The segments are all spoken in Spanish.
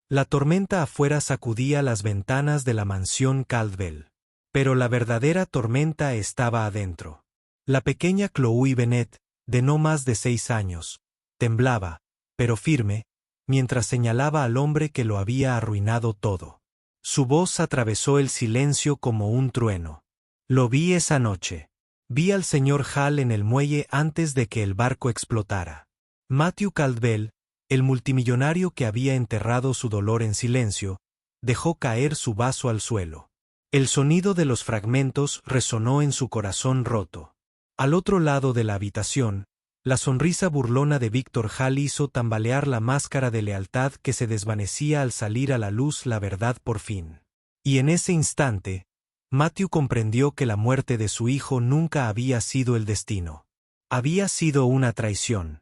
La tormenta afuera sacudía las ventanas de la mansión Caldwell. Pero la verdadera tormenta estaba adentro. La pequeña Chloe Bennet, de no más de 6 años, temblaba, pero firme, mientras señalaba al hombre que lo había arruinado todo. Su voz atravesó el silencio como un trueno. Lo vi esa noche. Vi al señor Hall en el muelle antes de que el barco explotara. Matthew Caldwell, el multimillonario que había enterrado su dolor en silencio, dejó caer su vaso al suelo. El sonido de los fragmentos resonó en su corazón roto. Al otro lado de la habitación, la sonrisa burlona de Víctor Hall hizo tambalear la máscara de lealtad que se desvanecía al salir a la luz la verdad por fin. Y en ese instante, Matthew comprendió que la muerte de su hijo nunca había sido el destino. Había sido una traición.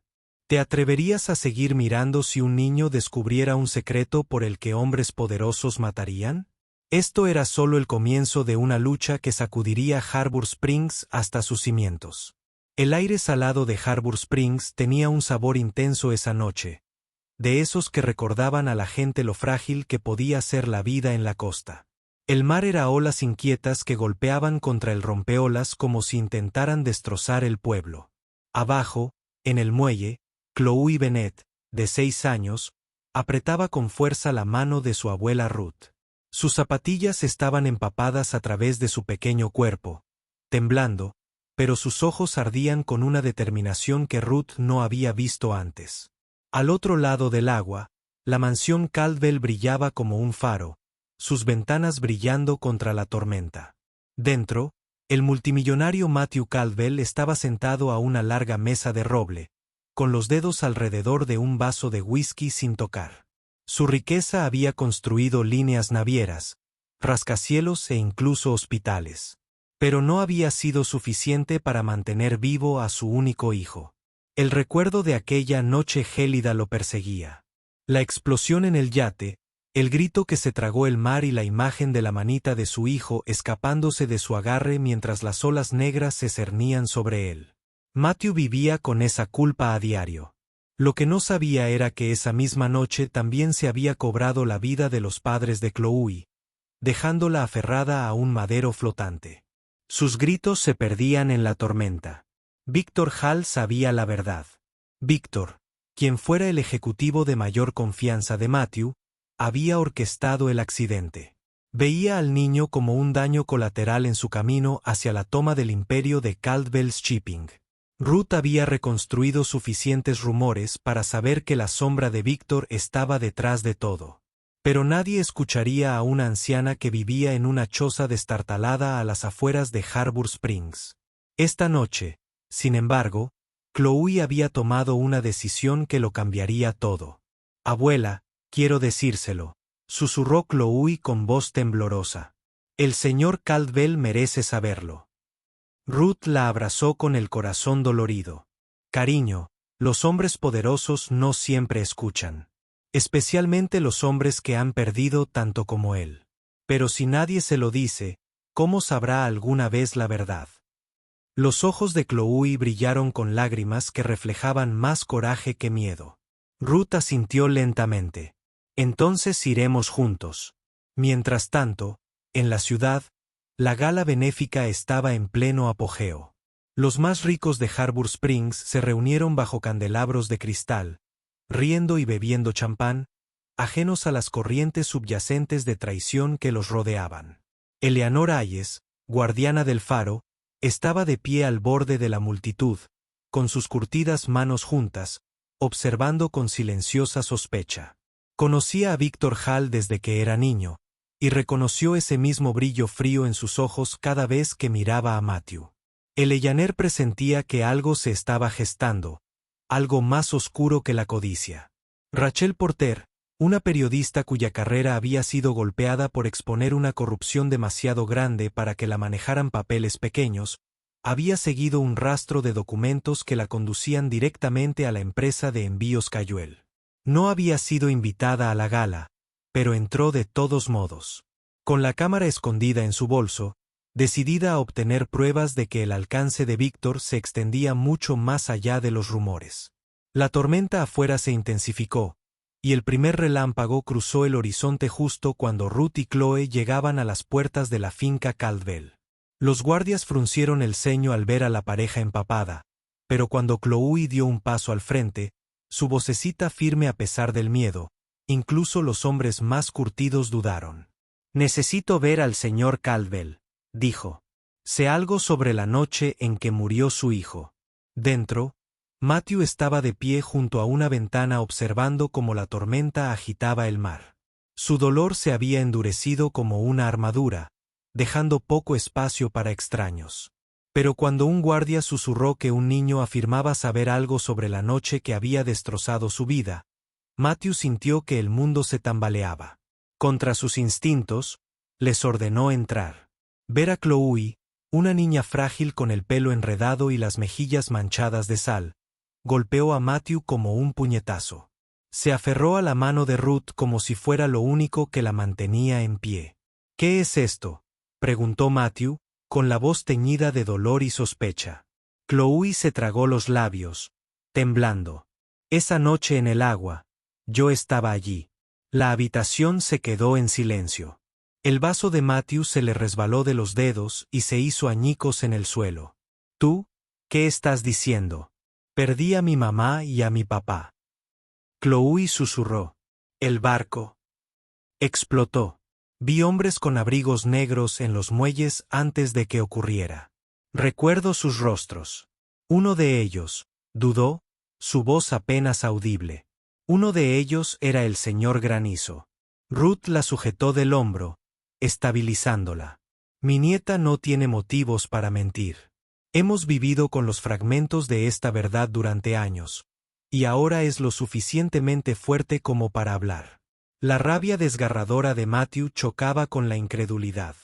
¿Te atreverías a seguir mirando si un niño descubriera un secreto por el que hombres poderosos matarían? Esto era solo el comienzo de una lucha que sacudiría Harbor Springs hasta sus cimientos. El aire salado de Harbor Springs tenía un sabor intenso esa noche, de esos que recordaban a la gente lo frágil que podía ser la vida en la costa. El mar era olas inquietas que golpeaban contra el rompeolas como si intentaran destrozar el pueblo. Abajo, en el muelle, Chloe Bennet, de 6 años, apretaba con fuerza la mano de su abuela Ruth. Sus zapatillas estaban empapadas a través de su pequeño cuerpo, temblando, pero sus ojos ardían con una determinación que Ruth no había visto antes. Al otro lado del agua, la mansión Caldwell brillaba como un faro, sus ventanas brillando contra la tormenta. Dentro, el multimillonario Matthew Caldwell estaba sentado a una larga mesa de roble, con los dedos alrededor de un vaso de whisky sin tocar. Su riqueza había construido líneas navieras, rascacielos e incluso hospitales. Pero no había sido suficiente para mantener vivo a su único hijo. El recuerdo de aquella noche gélida lo perseguía. La explosión en el yate, el grito que se tragó el mar y la imagen de la manita de su hijo escapándose de su agarre mientras las olas negras se cernían sobre él. Matthew vivía con esa culpa a diario. Lo que no sabía era que esa misma noche también se había cobrado la vida de los padres de Chloe, dejándola aferrada a un madero flotante. Sus gritos se perdían en la tormenta. Víctor Hall sabía la verdad. Víctor, quien fuera el ejecutivo de mayor confianza de Matthew, había orquestado el accidente. Veía al niño como un daño colateral en su camino hacia la toma del imperio de Caldwell's Shipping. Ruth había reconstruido suficientes rumores para saber que la sombra de Víctor estaba detrás de todo. Pero nadie escucharía a una anciana que vivía en una choza destartalada a las afueras de Harbor Springs. Esta noche, sin embargo, Chloe había tomado una decisión que lo cambiaría todo. «Abuela, quiero decírselo», susurró Chloe con voz temblorosa. «El señor Caldwell merece saberlo». Ruth la abrazó con el corazón dolorido. «Cariño, los hombres poderosos no siempre escuchan. Especialmente los hombres que han perdido tanto como él. Pero si nadie se lo dice, ¿cómo sabrá alguna vez la verdad?» Los ojos de Chloe brillaron con lágrimas que reflejaban más coraje que miedo. Ruth asintió lentamente. «Entonces iremos juntos». Mientras tanto, en la ciudad, la gala benéfica estaba en pleno apogeo. Los más ricos de Harbor Springs se reunieron bajo candelabros de cristal, riendo y bebiendo champán, ajenos a las corrientes subyacentes de traición que los rodeaban. Eleanor Hayes, guardiana del faro, estaba de pie al borde de la multitud, con sus curtidas manos juntas, observando con silenciosa sospecha. Conocía a Víctor Hall desde que era niño, y reconoció ese mismo brillo frío en sus ojos cada vez que miraba a Matthew. El Eleanor presentía que algo se estaba gestando, algo más oscuro que la codicia. Rachel Porter, una periodista cuya carrera había sido golpeada por exponer una corrupción demasiado grande para que la manejaran papeles pequeños, había seguido un rastro de documentos que la conducían directamente a la empresa de envíos Cayuel. No había sido invitada a la gala, pero entró de todos modos. Con la cámara escondida en su bolso, decidida a obtener pruebas de que el alcance de Víctor se extendía mucho más allá de los rumores. La tormenta afuera se intensificó, y el primer relámpago cruzó el horizonte justo cuando Ruth y Chloe llegaban a las puertas de la finca Caldwell. Los guardias fruncieron el ceño al ver a la pareja empapada, pero cuando Chloe dio un paso al frente, su vocecita firme a pesar del miedo, incluso los hombres más curtidos dudaron. «Necesito ver al señor Caldwell», dijo. «Sé algo sobre la noche en que murió su hijo». Dentro, Matthew estaba de pie junto a una ventana observando cómo la tormenta agitaba el mar. Su dolor se había endurecido como una armadura, dejando poco espacio para extraños. Pero cuando un guardia susurró que un niño afirmaba saber algo sobre la noche que había destrozado su vida, Matthew sintió que el mundo se tambaleaba. Contra sus instintos, les ordenó entrar. Ver a Chloe, una niña frágil con el pelo enredado y las mejillas manchadas de sal, golpeó a Matthew como un puñetazo. Se aferró a la mano de Ruth como si fuera lo único que la mantenía en pie. «¿Qué es esto?», preguntó Matthew, con la voz teñida de dolor y sospecha. Chloe se tragó los labios, temblando. «Esa noche en el agua, yo estaba allí». La habitación se quedó en silencio. El vaso de Matthew se le resbaló de los dedos y se hizo añicos en el suelo. «¿Tú? ¿Qué estás diciendo? Perdí a mi mamá y a mi papá». Chloe susurró. «El barco explotó. Vi hombres con abrigos negros en los muelles antes de que ocurriera. Recuerdo sus rostros. Uno de ellos dudó, su voz apenas audible. Uno de ellos era el señor Granizo. Ruth la sujetó del hombro, estabilizándola. Mi nieta no tiene motivos para mentir. Hemos vivido con los fragmentos de esta verdad durante años, y ahora es lo suficientemente fuerte como para hablar». La rabia desgarradora de Matthew chocaba con la incredulidad.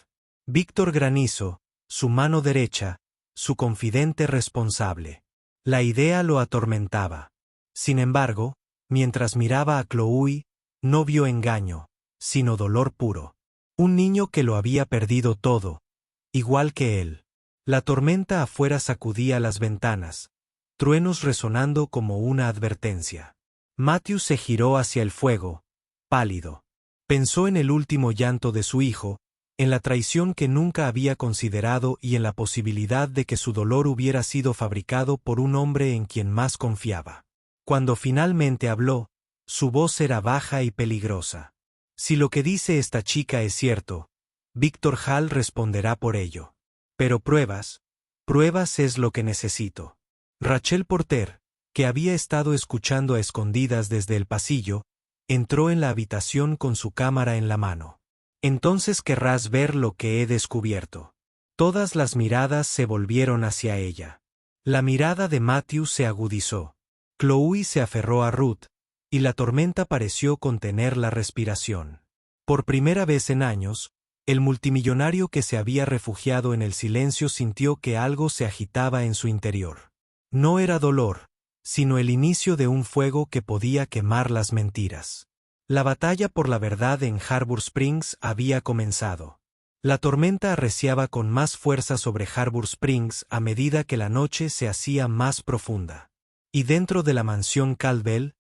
Víctor Granizo, su mano derecha, su confidente responsable. La idea lo atormentaba. Sin embargo, mientras miraba a Chloe, no vio engaño, sino dolor puro. Un niño que lo había perdido todo, igual que él. La tormenta afuera sacudía las ventanas, truenos resonando como una advertencia. Matthew se giró hacia el fuego, pálido. Pensó en el último llanto de su hijo, en la traición que nunca había considerado y en la posibilidad de que su dolor hubiera sido fabricado por un hombre en quien más confiaba. Cuando finalmente habló, su voz era baja y peligrosa. «Si lo que dice esta chica es cierto, Víctor Hall responderá por ello. Pero pruebas es lo que necesito». Rachel Porter, que había estado escuchando a escondidas desde el pasillo, entró en la habitación con su cámara en la mano. «Entonces querrás ver lo que he descubierto». Todas las miradas se volvieron hacia ella. La mirada de Matthew se agudizó. Chloe se aferró a Ruth, y la tormenta pareció contener la respiración. Por primera vez en años, el multimillonario que se había refugiado en el silencio sintió que algo se agitaba en su interior. No era dolor, sino el inicio de un fuego que podía quemar las mentiras. La batalla por la verdad en Harbor Springs había comenzado. La tormenta arreciaba con más fuerza sobre Harbor Springs a medida que la noche se hacía más profunda. Y dentro de la mansión Caldwell,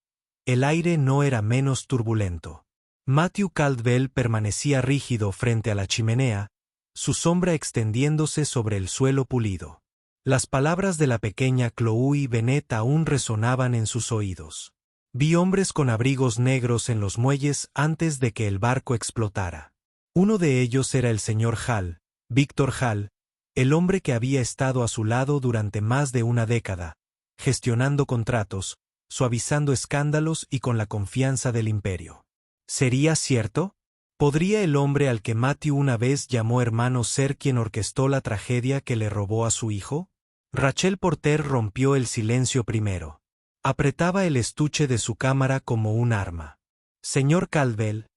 el aire no era menos turbulento. Matthew Caldwell permanecía rígido frente a la chimenea, su sombra extendiéndose sobre el suelo pulido. Las palabras de la pequeña Chloe Bennet aún resonaban en sus oídos. «Vi hombres con abrigos negros en los muelles antes de que el barco explotara. Uno de ellos era el señor Hall, Víctor Hall, el hombre que había estado a su lado durante más de una década, gestionando contratos, suavizando escándalos y con la confianza del imperio. ¿Sería cierto? ¿Podría el hombre al que Matthew una vez llamó hermano ser quien orquestó la tragedia que le robó a su hijo?» Rachel Porter rompió el silencio primero. Apretaba el estuche de su cámara como un arma. «Señor Caldwell,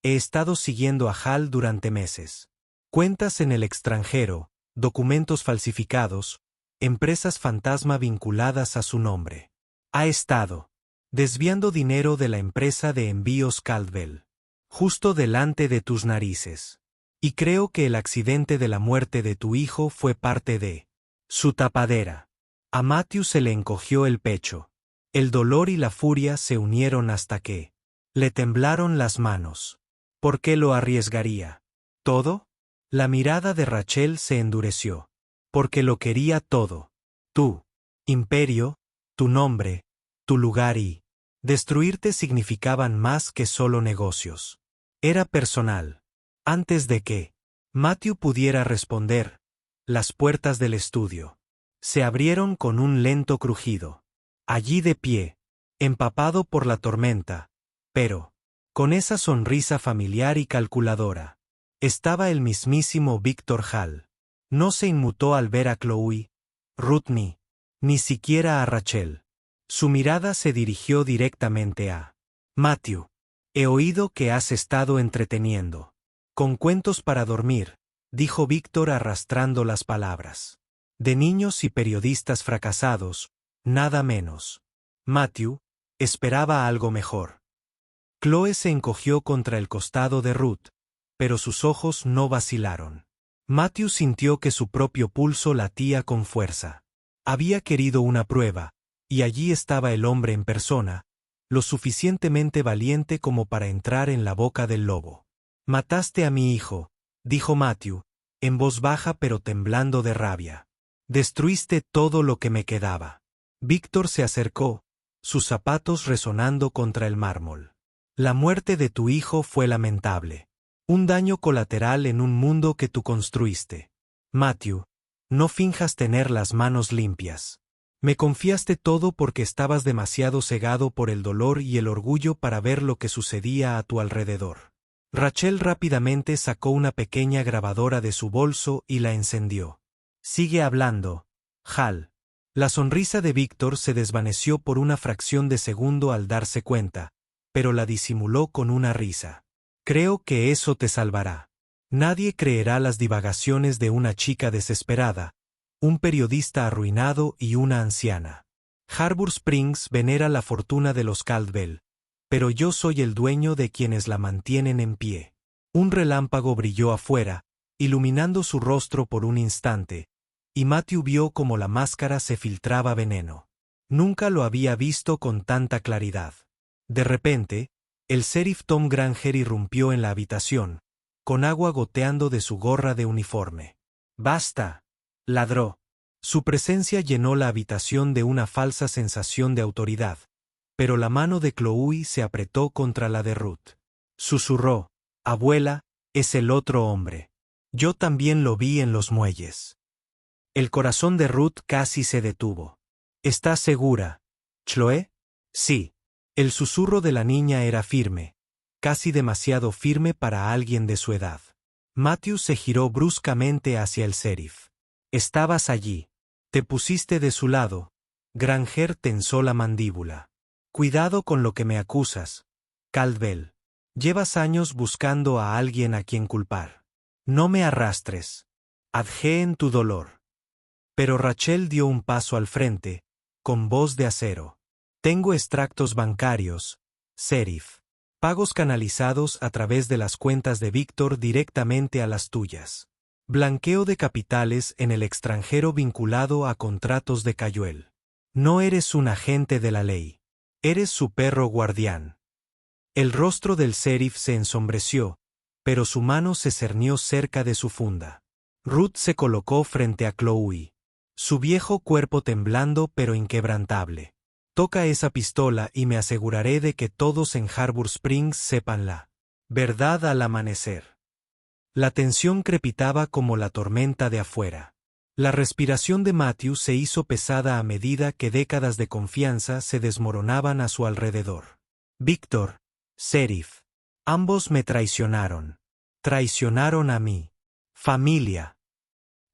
he estado siguiendo a Hall durante meses. Cuentas en el extranjero, documentos falsificados, empresas fantasma vinculadas a su nombre. Ha estado desviando dinero de la empresa de envíos Caldwell, justo delante de tus narices. Y creo que el accidente de la muerte de tu hijo fue parte de su tapadera». A Matthew se le encogió el pecho. El dolor y la furia se unieron hasta que Le temblaron las manos. ¿Por qué lo arriesgaría? ¿Todo? La mirada de Rachel se endureció. Porque lo quería todo. Tú, imperio, tu nombre, tu lugar y destruirte significaban más que solo negocios. Era personal. Antes de que Matthew pudiera responder, las puertas del estudio se abrieron con un lento crujido. Allí de pie, empapado por la tormenta, pero con esa sonrisa familiar y calculadora, estaba el mismísimo Víctor Hall. No se inmutó al ver a Chloe, Ruth ni siquiera a Rachel. Su mirada se dirigió directamente a Matthew. He oído que has estado entreteniendo. Con cuentos para dormir, dijo Víctor arrastrando las palabras. De niños y periodistas fracasados, nada menos. Matthew esperaba algo mejor. Chloe se encogió contra el costado de Ruth, pero sus ojos no vacilaron. Matthew sintió que su propio pulso latía con fuerza. Había querido una prueba, y allí estaba el hombre en persona, lo suficientemente valiente como para entrar en la boca del lobo. Mataste a mi hijo, dijo Matthew, en voz baja pero temblando de rabia. Destruiste todo lo que me quedaba. Víctor se acercó, sus zapatos resonando contra el mármol. La muerte de tu hijo fue lamentable. Un daño colateral en un mundo que tú construiste. Matthew, no finjas tener las manos limpias. Me confiaste todo porque estabas demasiado cegado por el dolor y el orgullo para ver lo que sucedía a tu alrededor. Rachel rápidamente sacó una pequeña grabadora de su bolso y la encendió. Sigue hablando, Hal. La sonrisa de Víctor se desvaneció por una fracción de segundo al darse cuenta, pero la disimuló con una risa. Creo que eso te salvará. Nadie creerá las divagaciones de una chica desesperada, un periodista arruinado y una anciana. Harbor Springs venera la fortuna de los Caldwell, pero yo soy el dueño de quienes la mantienen en pie. Un relámpago brilló afuera, iluminando su rostro por un instante, y Matthew vio cómo la máscara se filtraba veneno. Nunca lo había visto con tanta claridad. De repente, el sheriff Tom Granger irrumpió en la habitación, con agua goteando de su gorra de uniforme. «¡Basta!», ladró. Su presencia llenó la habitación de una falsa sensación de autoridad, pero la mano de Chloe se apretó contra la de Ruth. Susurró, «Abuela, es el otro hombre. Yo también lo vi en los muelles». El corazón de Ruth casi se detuvo. «¿Estás segura, Chloe?» «Sí». El susurro de la niña era firme, casi demasiado firme para alguien de su edad. Matthew se giró bruscamente hacia el sheriff. «Estabas allí. Te pusiste de su lado». Granger tensó la mandíbula. «Cuidado con lo que me acusas, Caldwell. Llevas años buscando a alguien a quien culpar. No me arrastres. Adjé en tu dolor». Pero Rachel dio un paso al frente, con voz de acero. «Tengo extractos bancarios, sheriff. Pagos canalizados a través de las cuentas de Víctor directamente a las tuyas. Blanqueo de capitales en el extranjero vinculado a contratos de Cayuel. No eres un agente de la ley. Eres su perro guardián». El rostro del sheriff se ensombreció, pero su mano se cernió cerca de su funda. Ruth se colocó frente a Chloe, su viejo cuerpo temblando pero inquebrantable. «Toca esa pistola y me aseguraré de que todos en Harbor Springs sepan la verdad al amanecer». La tensión crepitaba como la tormenta de afuera. La respiración de Matthew se hizo pesada a medida que décadas de confianza se desmoronaban a su alrededor. «Víctor, sheriff, ambos me traicionaron. Traicionaron a mi familia».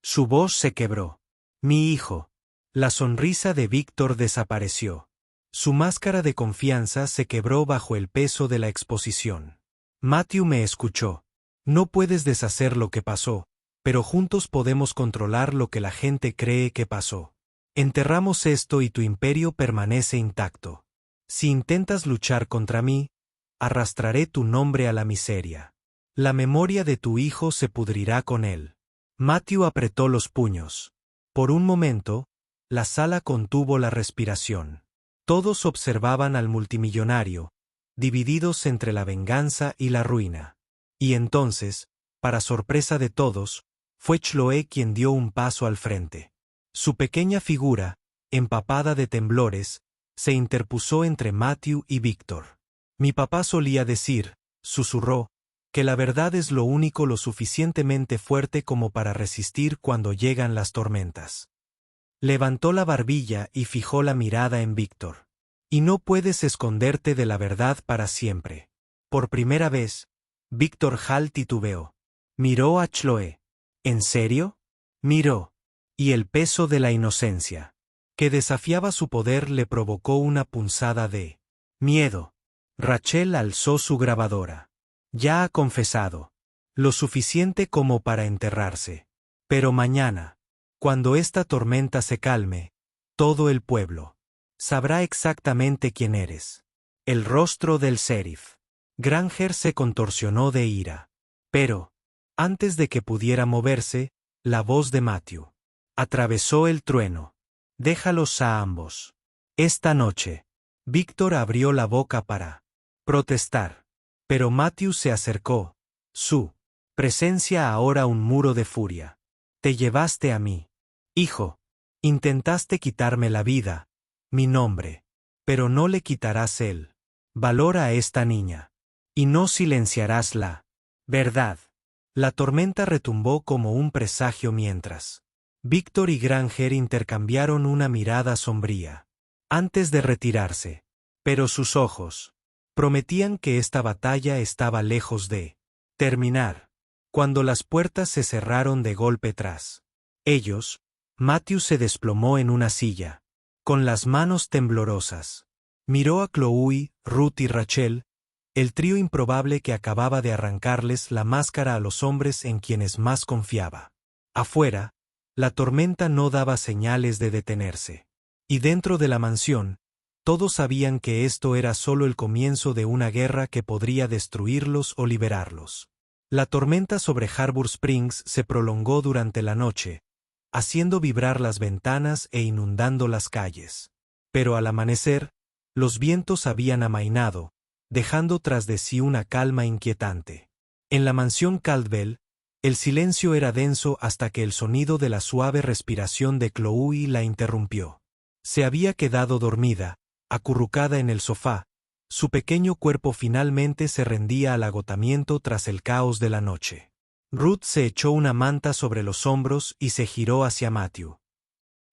Su voz se quebró. «Mi hijo». La sonrisa de Víctor desapareció. Su máscara de confianza se quebró bajo el peso de la exposición. «Matthew me escuchó. No puedes deshacer lo que pasó, pero juntos podemos controlar lo que la gente cree que pasó. Enterramos esto y tu imperio permanece intacto. Si intentas luchar contra mí, arrastraré tu nombre a la miseria. La memoria de tu hijo se pudrirá con él». Matthew apretó los puños. Por un momento, la sala contuvo la respiración. Todos observaban al multimillonario, divididos entre la venganza y la ruina. Y entonces, para sorpresa de todos, fue Chloe quien dio un paso al frente. Su pequeña figura, empapada de temblores, se interpuso entre Matthew y Víctor. Mi papá solía decir, susurró, que la verdad es lo único lo suficientemente fuerte como para resistir cuando llegan las tormentas. Levantó la barbilla y fijó la mirada en Víctor. Y no puedes esconderte de la verdad para siempre. Por primera vez, Víctor Hall titubeó. Miró a Chloe. ¿En serio? Miró. Y el peso de la inocencia, que desafiaba su poder, le provocó una punzada de miedo. Rachel alzó su grabadora. Ya ha confesado. Lo suficiente como para enterrarse. Pero mañana, cuando esta tormenta se calme, todo el pueblo sabrá exactamente quién eres. El rostro del sheriff Granger se contorsionó de ira. Pero, antes de que pudiera moverse, la voz de Matthew atravesó el trueno. Déjalos a ambos. Esta noche. Víctor abrió la boca para protestar. Pero Matthew se acercó. Su presencia ahora un muro de furia. Te llevaste a mí. Hijo. Intentaste quitarme la vida, mi nombre. Pero no le quitarás el valor a esta niña. Y no silenciarás la verdad. La tormenta retumbó como un presagio mientras Víctor y Granger intercambiaron una mirada sombría antes de retirarse. Pero sus ojos prometían que esta batalla estaba lejos de terminar. Cuando las puertas se cerraron de golpe tras ellos, Matthew se desplomó en una silla, con las manos temblorosas. Miró a Chloe, Ruth y Rachel, el trío improbable que acababa de arrancarles la máscara a los hombres en quienes más confiaba. Afuera, la tormenta no daba señales de detenerse. Y dentro de la mansión, todos sabían que esto era solo el comienzo de una guerra que podría destruirlos o liberarlos. La tormenta sobre Harbor Springs se prolongó durante la noche, haciendo vibrar las ventanas e inundando las calles. Pero al amanecer, los vientos habían amainado, dejando tras de sí una calma inquietante. En la mansión Caldwell, el silencio era denso hasta que el sonido de la suave respiración de Chloe la interrumpió. Se había quedado dormida, acurrucada en el sofá. Su pequeño cuerpo finalmente se rendía al agotamiento tras el caos de la noche. Ruth se echó una manta sobre los hombros y se giró hacia Matthew.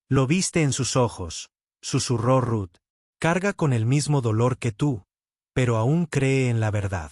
Lo viste en sus ojos, susurró Ruth. Carga con el mismo dolor que tú, pero aún cree en la verdad.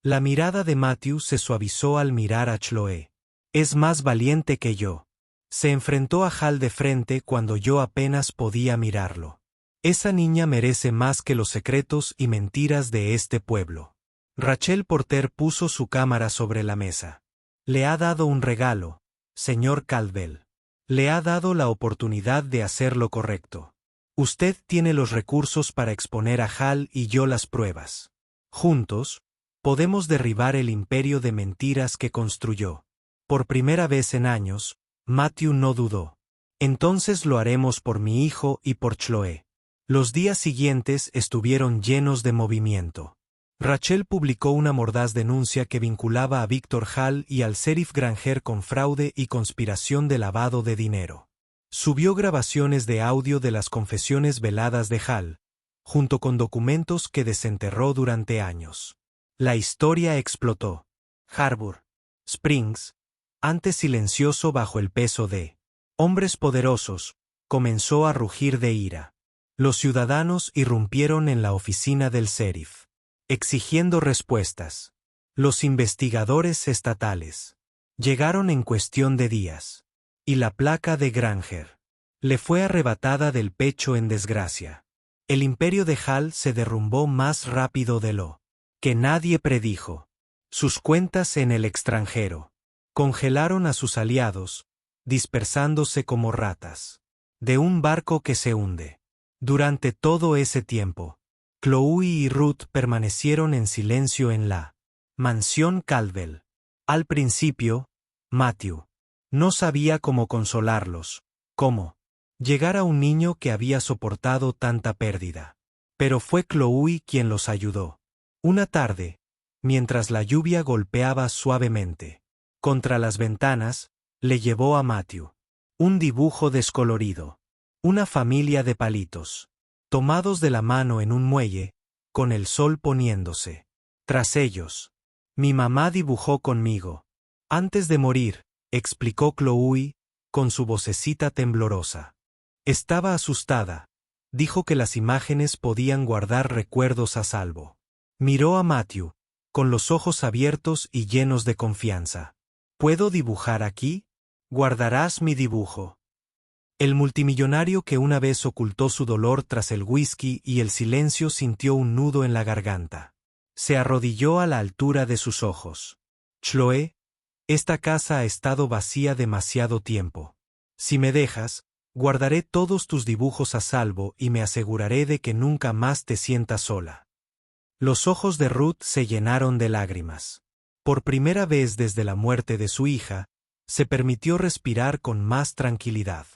La mirada de Matthew se suavizó al mirar a Chloe. Es más valiente que yo. Se enfrentó a Hal de frente cuando yo apenas podía mirarlo. Esa niña merece más que los secretos y mentiras de este pueblo. Rachel Porter puso su cámara sobre la mesa. Le ha dado un regalo, señor Caldwell. Le ha dado la oportunidad de hacer lo correcto. Usted tiene los recursos para exponer a Hal y yo las pruebas. Juntos, podemos derribar el imperio de mentiras que construyó. Por primera vez en años, Matthew no dudó. Entonces lo haremos por mi hijo y por Chloe. Los días siguientes estuvieron llenos de movimiento. Rachel publicó una mordaz denuncia que vinculaba a Víctor Hall y al sheriff Granger con fraude y conspiración de lavado de dinero. Subió grabaciones de audio de las confesiones veladas de Hall, junto con documentos que desenterró durante años. La historia explotó. Harbor Springs, antes silencioso bajo el peso de hombres poderosos, comenzó a rugir de ira. Los ciudadanos irrumpieron en la oficina del sheriff, exigiendo respuestas. Los investigadores estatales llegaron en cuestión de días, y la placa de Granger le fue arrebatada del pecho en desgracia. El imperio de Hall se derrumbó más rápido de lo que nadie predijo. Sus cuentas en el extranjero congelaron a sus aliados, dispersándose como ratas de un barco que se hunde. Durante todo ese tiempo, Chloe y Ruth permanecieron en silencio en la mansión Caldwell. Al principio, Matthew no sabía cómo consolarlos, cómo llegar a un niño que había soportado tanta pérdida. Pero fue Chloe quien los ayudó. Una tarde, mientras la lluvia golpeaba suavemente contra las ventanas, le llevó a Matthew un dibujo descolorido. Una familia de palitos, tomados de la mano en un muelle, con el sol poniéndose tras ellos. Mi mamá dibujó conmigo. Antes de morir, explicó Chloe, con su vocecita temblorosa. Estaba asustada. Dijo que las imágenes podían guardar recuerdos a salvo. Miró a Matthew, con los ojos abiertos y llenos de confianza. ¿Puedo dibujar aquí? Guardarás mi dibujo. El multimillonario que una vez ocultó su dolor tras el whisky y el silencio sintió un nudo en la garganta. Se arrodilló a la altura de sus ojos. Chloe, esta casa ha estado vacía demasiado tiempo. Si me dejas, guardaré todos tus dibujos a salvo y me aseguraré de que nunca más te sientas sola. Los ojos de Ruth se llenaron de lágrimas. Por primera vez desde la muerte de su hija, se permitió respirar con más tranquilidad.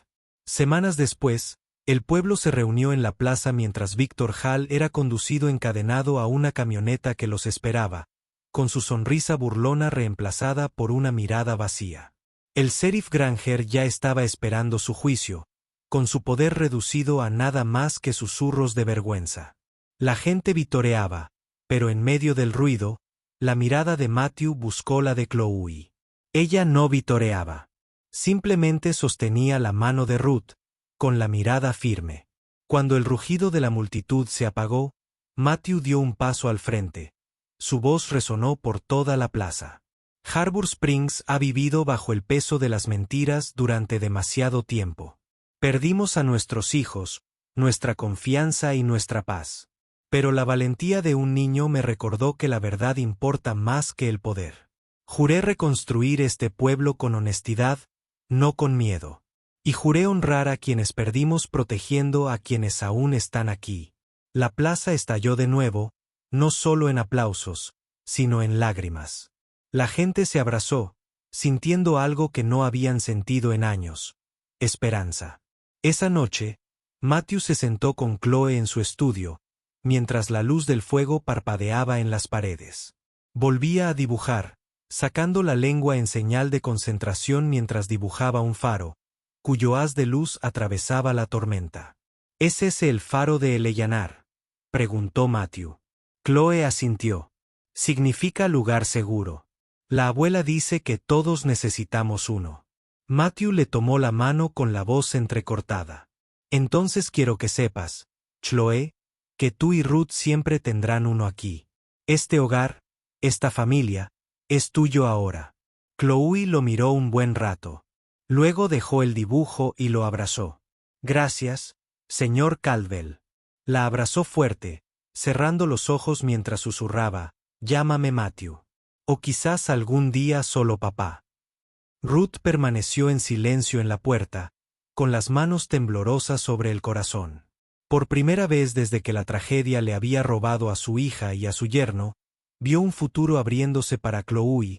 Semanas después, el pueblo se reunió en la plaza mientras Víctor Hall era conducido encadenado a una camioneta que los esperaba, con su sonrisa burlona reemplazada por una mirada vacía. El sheriff Granger ya estaba esperando su juicio, con su poder reducido a nada más que susurros de vergüenza. La gente vitoreaba, pero en medio del ruido, la mirada de Matthew buscó la de Chloe. Ella no vitoreaba. Simplemente sostenía la mano de Ruth, con la mirada firme. Cuando el rugido de la multitud se apagó, Matthew dio un paso al frente. Su voz resonó por toda la plaza. Harbor Springs ha vivido bajo el peso de las mentiras durante demasiado tiempo. Perdimos a nuestros hijos, nuestra confianza y nuestra paz. Pero la valentía de un niño me recordó que la verdad importa más que el poder. Juré reconstruir este pueblo con honestidad, no con miedo. Y juré honrar a quienes perdimos protegiendo a quienes aún están aquí. La plaza estalló de nuevo, no solo en aplausos, sino en lágrimas. La gente se abrazó, sintiendo algo que no habían sentido en años: esperanza. Esa noche, Matthew se sentó con Chloe en su estudio, mientras la luz del fuego parpadeaba en las paredes. Volvía a dibujar, sacando la lengua en señal de concentración mientras dibujaba un faro, cuyo haz de luz atravesaba la tormenta. ¿Es ese el faro de Eleyanar?, preguntó Matthew. Chloe asintió. Significa lugar seguro. La abuela dice que todos necesitamos uno. Matthew le tomó la mano con la voz entrecortada. Entonces quiero que sepas, Chloe, que tú y Ruth siempre tendrán uno aquí. Este hogar, esta familia, es tuyo ahora. Chloe lo miró un buen rato. Luego dejó el dibujo y lo abrazó. Gracias, señor Caldwell. La abrazó fuerte, cerrando los ojos mientras susurraba: llámame Matthew. O quizás algún día solo papá. Ruth permaneció en silencio en la puerta, con las manos temblorosas sobre el corazón. Por primera vez desde que la tragedia le había robado a su hija y a su yerno, vio un futuro abriéndose para Chloe,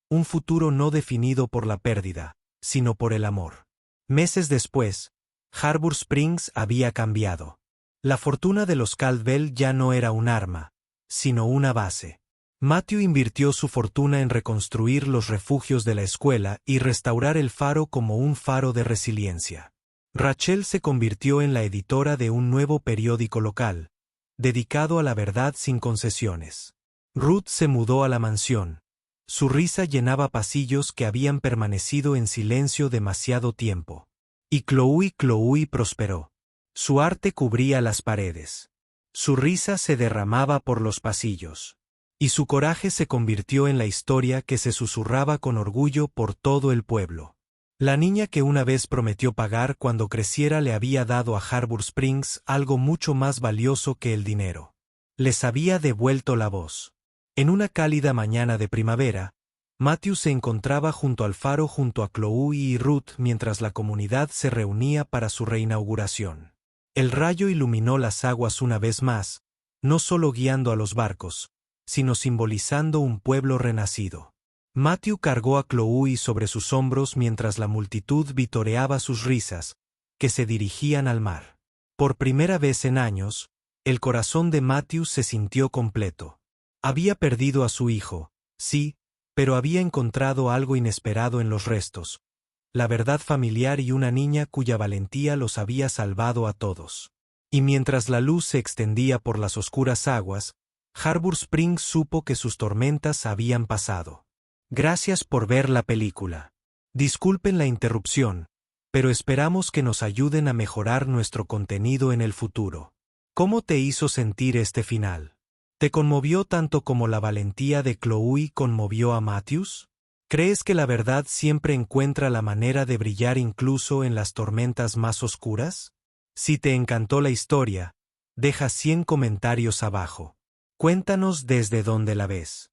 un futuro no definido por la pérdida, sino por el amor. Meses después, Harbor Springs había cambiado. La fortuna de los Caldwell ya no era un arma, sino una base. Matthew invirtió su fortuna en reconstruir los refugios de la escuela y restaurar el faro como un faro de resiliencia. Rachel se convirtió en la editora de un nuevo periódico local, dedicado a la verdad sin concesiones. Ruth se mudó a la mansión. Su risa llenaba pasillos que habían permanecido en silencio demasiado tiempo. Y Chloe prosperó. Su arte cubría las paredes. Su risa se derramaba por los pasillos. Y su coraje se convirtió en la historia que se susurraba con orgullo por todo el pueblo. La niña que una vez prometió pagar cuando creciera le había dado a Harbor Springs algo mucho más valioso que el dinero. Les había devuelto la voz. En una cálida mañana de primavera, Matthew se encontraba junto al faro junto a Chloe y Ruth mientras la comunidad se reunía para su reinauguración. El rayo iluminó las aguas una vez más, no solo guiando a los barcos, sino simbolizando un pueblo renacido. Matthew cargó a Chloe sobre sus hombros mientras la multitud vitoreaba sus risas, que se dirigían al mar. Por primera vez en años, el corazón de Matthew se sintió completo. Había perdido a su hijo, sí, pero había encontrado algo inesperado en los restos. La verdad familiar y una niña cuya valentía los había salvado a todos. Y mientras la luz se extendía por las oscuras aguas, Harbor Springs supo que sus tormentas habían pasado. Gracias por ver la película. Disculpen la interrupción, pero esperamos que nos ayuden a mejorar nuestro contenido en el futuro. ¿Cómo te hizo sentir este final? ¿Te conmovió tanto como la valentía de Chloe conmovió a Matthews? ¿Crees que la verdad siempre encuentra la manera de brillar incluso en las tormentas más oscuras? Si te encantó la historia, deja 100 comentarios abajo. Cuéntanos desde dónde la ves.